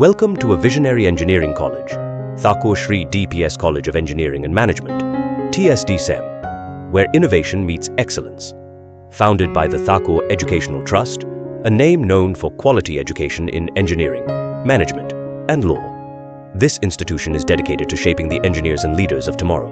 Welcome to a visionary engineering college, Thakur Shree DPS College of Engineering and Management, TSDCEM, where innovation meets excellence. Founded by the Thakur Educational Trust, a name known for quality education in engineering, management, and law. This institution is dedicated to shaping the engineers and leaders of tomorrow.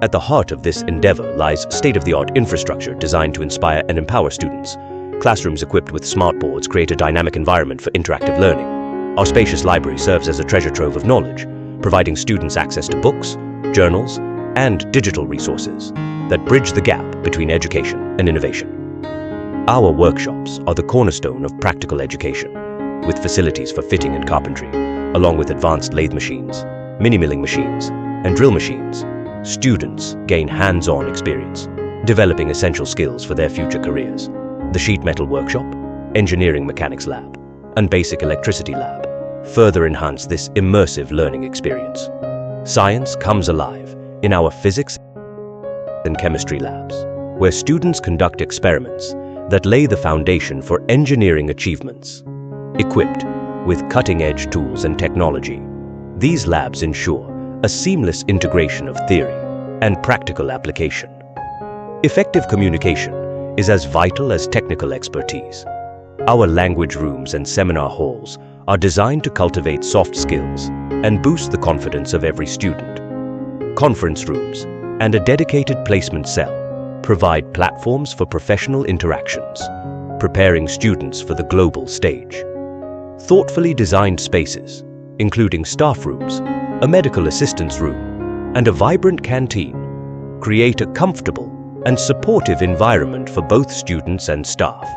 At the heart of this endeavor lies state-of-the-art infrastructure designed to inspire and empower students. Classrooms equipped with smart boards create a dynamic environment for interactive learning. Our spacious library serves as a treasure trove of knowledge, providing students access to books, journals, and digital resources that bridge the gap between education and innovation. Our workshops are the cornerstone of practical education, with facilities for fitting and carpentry, along with advanced lathe machines, mini-milling machines, and drill machines. Students gain hands-on experience, developing essential skills for their future careers. The sheet metal workshop, engineering mechanics lab, and basic electricity lab further enhance this immersive learning experience. Science comes alive in our physics and chemistry labs, where students conduct experiments that lay the foundation for engineering achievements. Equipped with cutting-edge tools and technology, these labs ensure a seamless integration of theory and practical application. Effective communication is as vital as technical expertise. Our language rooms and seminar halls are designed to cultivate soft skills and boost the confidence of every student. Conference rooms and a dedicated placement cell provide platforms for professional interactions, preparing students for the global stage. Thoughtfully designed spaces, including staff rooms, a medical assistance room, and a vibrant canteen, create a comfortable and supportive environment for both students and staff.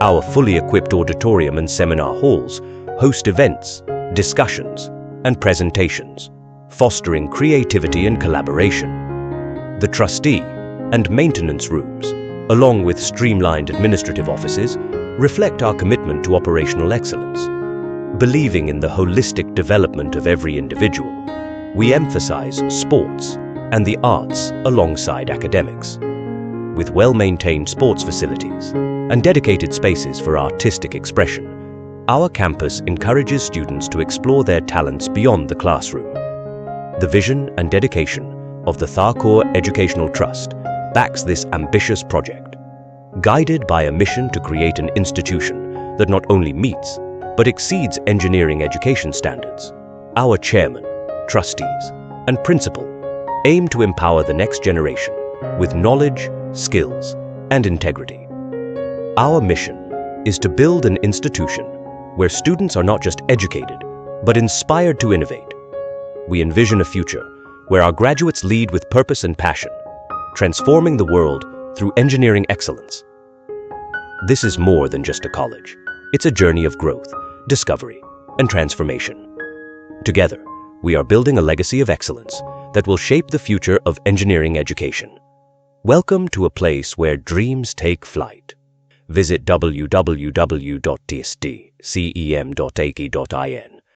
Our fully equipped auditorium and seminar halls host events, discussions, and presentations, fostering creativity and collaboration. The trustee and maintenance rooms, along with streamlined administrative offices, reflect our commitment to operational excellence. Believing in the holistic development of every individual, we emphasize sports and the arts alongside academics. With well-maintained sports facilities and dedicated spaces for artistic expression, our campus encourages students to explore their talents beyond the classroom. The vision and dedication of the Thakur Educational Trust backs this ambitious project, guided by a mission to create an institution that not only meets but exceeds engineering education standards. Our chairman, trustees, and principal aim to empower the next generation with knowledge, skills, and integrity. Our mission is to build an institution where students are not just educated, but inspired to innovate. We envision a future where our graduates lead with purpose and passion, transforming the world through engineering excellence. This is more than just a college. It's a journey of growth, discovery, and transformation. Together, we are building a legacy of excellence that will shape the future of engineering education. Welcome to a place where dreams take flight. Visit www.tsdcem.ac.in